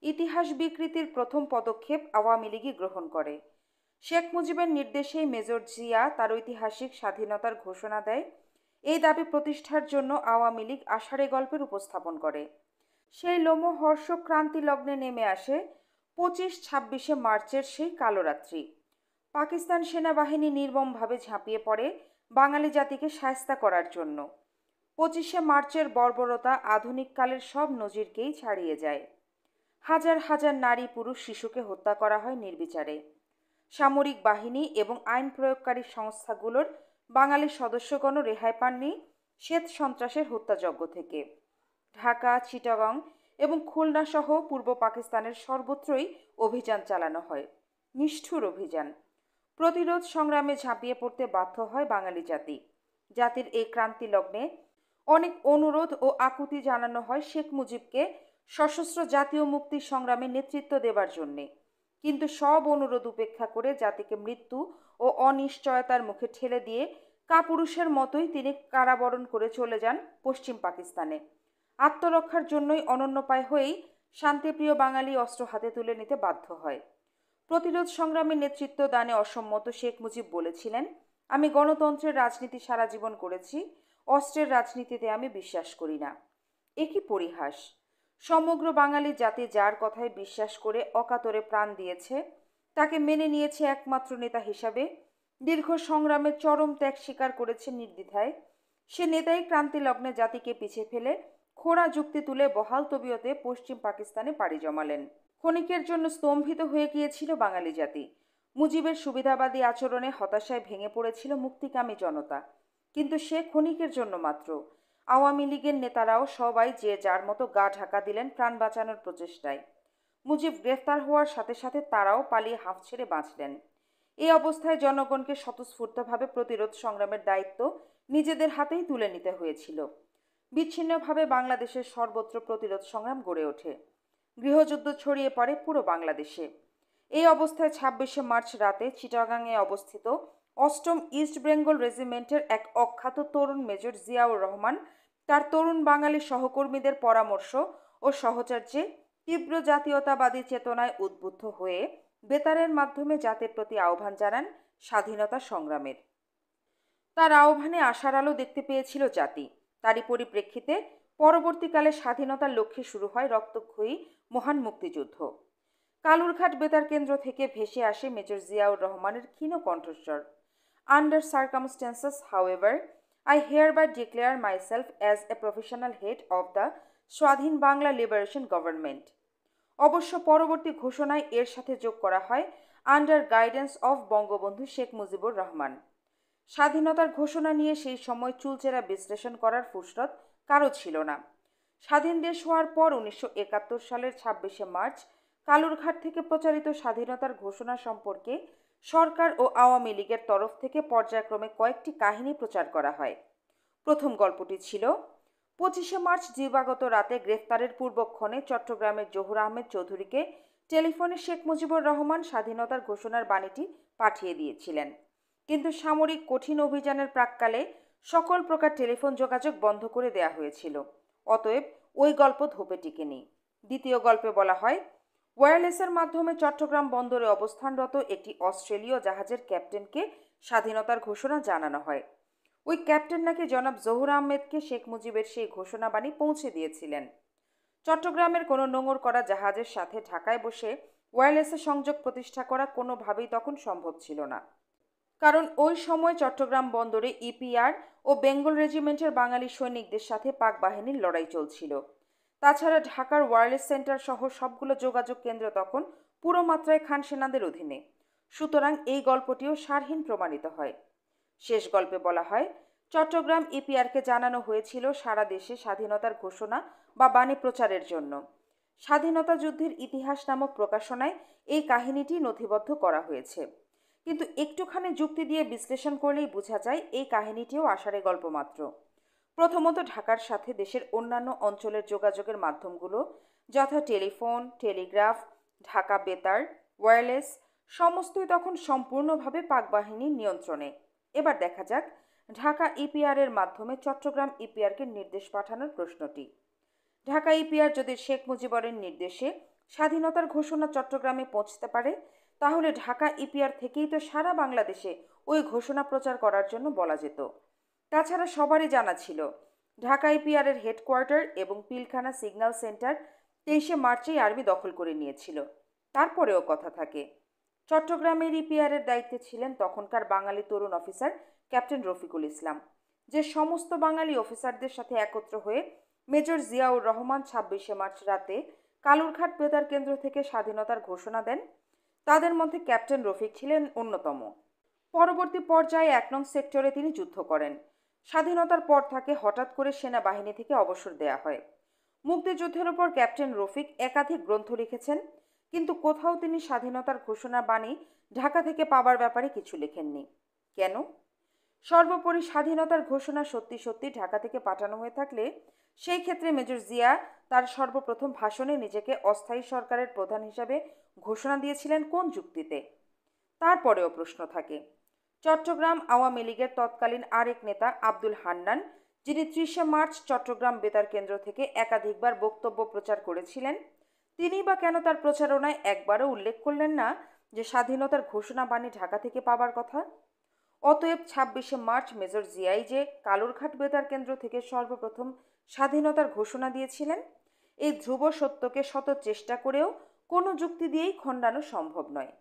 ইতিহাস বিকৃতির প্রথম পদক্ষেপ আওয়ামী লীগই গ্রহণ করে। শেখ মুজিবের নির্দেশেই মেজর জিয়া তার ঐতিহাসিক স্বাধীনতার ঘোষণা দেয়। এই দাবি প্রতিষ্ঠার জন্য আওয়ামী লীগ আষাঢ়ে গল্পের উপস্থাপন করে। সেই লোমহর্ষক ক্রান্তি লগ্নে নেমে আসে 25-26 মার্চের সেই কালো রাত্রি। পাকিস্তান সেনাবাহিনী নির্মমভাবে ঝাঁপিয়ে পড়ে বাঙালি জাতিকে শায়েস্তা করার জন্য। 25শে মার্চের বর্বরতা আধুনিক কালের সব নজিরকেই ছাড়িয়ে যায়। হাজার হাজার নারী পুরুষ শিশুকে হত্যা করা হয় নির্বিচারে। সামরিক বাহিনী এবং আইন প্রয়োগকারী সংস্থাগুলোর বাঙালি সদস্যগণও রেহাই পাননি শ্বেত সন্ত্রাসের হত্যাযজ্ঞ থেকে। ঢাকা, চিটাগং এবং খুলনা সহ পূর্ব পাকিস্তানের সর্বত্রই অভিযান চালানো হয়, নিষ্ঠুর অভিযান। প্রতিরোধ সংগ্রামে ঝাঁপিয়ে পড়তে বাধ্য হয় বাঙালি জাতি। জাতির এই ক্রান্তি লগ্নে অনেক অনুরোধ ও আকুতি জানানো হয় শেখ মুজিবকে সশস্ত্র জাতীয় মুক্তি সংগ্রামে নেতৃত্ব দেবার জন্যে। কিন্তু সব অনুরোধ উপেক্ষা করে জাতিকে মৃত্যু ও অনিশ্চয়তার মুখে ঠেলে দিয়ে কাপুরুষের মতোই তিনি কারাবরণ করে চলে যান পশ্চিম পাকিস্তানে। আত্মরক্ষার জন্যই অনন্যপায় হয়েই শান্তিপ্রিয় বাঙালি অস্ত্র হাতে তুলে নিতে বাধ্য হয়। প্রতিরোধ সংগ্রামে নেতৃত্ব দানে অসম্মত শেখ মুজিব বলেছিলেন, আমি গণতন্ত্রের রাজনীতি সারা জীবন করেছি, অস্ত্রের রাজনীতিতে আমি বিশ্বাস করি না। একই পরিহাস! সমগ্র বাঙালি জাতি যার কথায় বিশ্বাস করে অকাতরে প্রাণ দিয়েছে, তাকে মেনে নিয়েছে একমাত্র নেতা হিসাবে, দীর্ঘ সংগ্রামে চরম ত্যাগ স্বীকার করেছে নির্দ্বিধায়। সে নেতাই ক্রান্তি লগ্নে জাতিকে পিছিয়ে ফেলে খোঁড়া যুক্তি তুলে বহাল তবিয়তে পশ্চিম পাকিস্তানে পাড়ি জমালেন। ক্ষণিকের জন্য স্তম্ভিত হয়ে গিয়েছিল বাঙালি জাতি। মুজিবের সুবিধাবাদী আচরণে হতাশায় ভেঙে পড়েছিল মুক্তিকামী জনতা। কিন্তু সে ক্ষণিকের জন্য মাত্র। আওয়ামী লীগের নেতারাও সবাই যে যার মতো গা ঢাকা দিলেন প্রাণ বাঁচানোর প্রচেষ্টায়। মুজিব গ্রেফতার হওয়ার সাথে সাথে তারাও পালিয়ে হাঁফ ছেড়ে বাঁচলেন। এই অবস্থায় জনগণকে স্বতঃস্ফূর্তভাবে প্রতিরোধ সংগ্রামের দায়িত্ব নিজেদের হাতেই তুলে নিতে হয়েছিল। বিচ্ছিন্নভাবে বাংলাদেশের সর্বত্র প্রতিরোধ সংগ্রাম গড়ে ওঠে। গৃহযুদ্ধ ছড়িয়ে পড়ে পুরো বাংলাদেশে। এই অবস্থায় 26শে মার্চ রাতে চিটাগাংয়ে অবস্থিত ৮ম ইস্ট বেঙ্গল রেজিমেন্টের এক অখ্যাত তরুণ মেজর জিয়াউর রহমান তার তরুণ বাঙালি সহকর্মীদের পরামর্শ ও সহচর্যে তীব্র জাতীয়তাবাদী চেতনায় উদ্বুদ্ধ হয়ে বেতারের মাধ্যমে জাতির প্রতি আহ্বান জানান স্বাধীনতা সংগ্রামের। তার আহ্বানে আশার আলো দেখতে পেয়েছিল জাতি। তারই পরিপ্রেক্ষিতে পরবর্তীকালে স্বাধীনতার লক্ষ্যে শুরু হয় রক্তক্ষয়ী মহান মুক্তিযুদ্ধ। কালুরঘাট বেতার কেন্দ্র থেকে ভেসে আসে মেজর জিয়াউর রহমানের ক্ষীণ কণ্ঠস্বর। Under circumstances, however, I hereby declare myself as a professional head of the স্বাধীন বাংলা লিবারেশন গভর্নমেন্ট। অবশ্য পরবর্তী ঘোষণায় এর সাথে যোগ করা হয় under guidance of Bangabandhu Sheikh Mujibur Rahman. স্বাধীনতার ঘোষণা নিয়ে সেই সময় চুলচেরা বিশ্লেষণ করার ফুরসত কারও ছিল না। স্বাধীন দেশ হওয়ার পর 1971 সালের 26শে মার্চ কালুরঘাট থেকে প্রচারিত স্বাধীনতার ঘোষণা সম্পর্কে সরকার ও আওয়ামী লীগের তরফ থেকে পর্যায়ক্রমে কয়েকটি কাহিনী প্রচার করা হয়। প্রথম গল্পটি ছিল 25শে মার্চ দিবাগত রাতে গ্রেফতারের পূর্বক্ষণে চট্টগ্রামের জহুর আহমেদ চৌধুরীকে টেলিফোনে শেখ মুজিবুর রহমান স্বাধীনতার ঘোষণার বাণীটি পাঠিয়ে দিয়েছিলেন। কিন্তু সামরিক কঠিন অভিযানের প্রাক্কালে সকল প্রকার টেলিফোন যোগাযোগ বন্ধ করে দেয়া হয়েছিল। অতএব ওই গল্প ধোপে টিকেনি। দ্বিতীয় গল্পে বলা হয়, ওয়্যারলেসের মাধ্যমে চট্টগ্রাম বন্দরে অবস্থানরত একটি অস্ট্রেলীয় জাহাজের ক্যাপ্টেনকে স্বাধীনতার ঘোষণা জানানো হয়। ওই ক্যাপ্টেন নাকি জনাব জহুর আহমেদকে শেখ মুজিবের সেই ঘোষণাবাণী পৌঁছে দিয়েছিলেন। চট্টগ্রামের কোনো নোঙর করা জাহাজের সাথে ঢাকায় বসে ওয়্যারলেসে সংযোগ প্রতিষ্ঠা করা কোনোভাবেই তখন সম্ভব ছিল না। কারণ ওই সময় চট্টগ্রাম বন্দরে ইপিআর ও বেঙ্গল রেজিমেন্টের বাঙালি সৈনিকদের সাথে পাক বাহিনীর লড়াই চলছিল। তাছাড়া ঢাকার ওয়্যারলেস সেন্টার সহ সবগুলো যোগাযোগ কেন্দ্র তখন পুরো মাত্রায় খান সেনাদের অধীনে। সুতরাং এই গল্পটিও সারহীন প্রমাণিত হয়। শেষ গল্পে বলা হয়, চট্টগ্রাম ইপিআরকে জানানো হয়েছিল সারা দেশে স্বাধীনতার ঘোষণা বা বাণী প্রচারের জন্য। স্বাধীনতা যুদ্ধের ইতিহাস নামক প্রকাশনায় এই কাহিনীটি নথিবদ্ধ করা হয়েছে। কিন্তু একটুখানি যুক্তি দিয়ে বিশ্লেষণ করলেই বোঝা যায় এই কাহিনীটিও আষাঢ়ে গল্প মাত্র। প্রথমত, ঢাকার সাথে দেশের অন্যান্য অঞ্চলের যোগাযোগের মাধ্যমগুলো যথা টেলিফোন, টেলিগ্রাফ, ঢাকা বেতার, ওয়্যারলেস সমস্তই তখন সম্পূর্ণভাবে পাক বাহিনীর নিয়ন্ত্রণে। এবার দেখা যাক ঢাকা ইপিআর এর মাধ্যমে চট্টগ্রাম ইপিআরকে নির্দেশ পাঠানোর প্রশ্নটি। ঢাকা ইপিআর যদি শেখ মুজিবুরের নির্দেশে স্বাধীনতার ঘোষণা চট্টগ্রামে পৌঁছতে পারে, তাহলে ঢাকা ইপিআর থেকেই তো সারা বাংলাদেশে ওই ঘোষণা প্রচার করার জন্য বলা যেত। তাছাড়া সবারই জানা ছিল ঢাকা ইপিআরের হেডকোয়ার্টার এবং পিলখানা সিগন্যাল সেন্টার 23শে মার্চেই আর্মি দখল করে নিয়েছিল। তারপরেও কথা থাকে, চট্টগ্রামের ইপিআরের দায়িত্বে ছিলেন তখনকার বাঙালি তরুণ অফিসার ক্যাপ্টেন রফিকুল ইসলাম, যে সমস্ত বাঙালি অফিসারদের সাথে একত্র হয়ে মেজর জিয়াউর রহমান 26শে মার্চ রাতে কালুরঘাট বেতার কেন্দ্র থেকে স্বাধীনতার ঘোষণা দেন। তাদের মধ্যে ক্যাপ্টেন রফিক ছিলেন অন্যতম। পরবর্তী পর্যায়ে 1 নং সেক্টরে তিনি যুদ্ধ করেন। স্বাধীনতার পর তাকে হঠাৎ করে সেনাবাহিনী থেকে অবসর দেয়া হয়। মুক্তিযুদ্ধের ওপর ক্যাপ্টেন রফিক একাধিক গ্রন্থ লিখেছেন, কিন্তু কোথাও তিনি স্বাধীনতার ঘোষণা বাণী ঢাকা থেকে পাবার ব্যাপারে কিছু লেখেননি। কেন? সর্বোপরি স্বাধীনতার ঘোষণা সত্যি সত্যি ঢাকা থেকে পাঠানো হয়ে থাকলে সেই ক্ষেত্রে মেজর জিয়া তার সর্বপ্রথম ভাষণে নিজেকে অস্থায়ী সরকারের প্রধান হিসাবে ঘোষণা দিয়েছিলেন কোন যুক্তিতে? তারপরেও প্রশ্ন থাকে। চট্টগ্রাম আওয়ামী লীগের তৎকালীন আরেক নেতা আব্দুল হান্নান, যিনি 30শে মার্চ চট্টগ্রাম বেতার কেন্দ্র থেকে একাধিকবার বক্তব্য প্রচার করেছিলেন, তিনি বা কেন তার প্রচারণায় একবারও উল্লেখ করলেন না যে স্বাধীনতার ঘোষণা বাণী ঢাকা থেকে পাবার কথা? অতএব 26শে মার্চ মেজর জিয়াই যে কালুরঘাট বেতার কেন্দ্র থেকে সর্বপ্রথম স্বাধীনতার ঘোষণা দিয়েছিলেন, এই ধ্রুব সত্যকে শত চেষ্টা করেও কোনো যুক্তি দিয়েই খণ্ডানো সম্ভব নয়।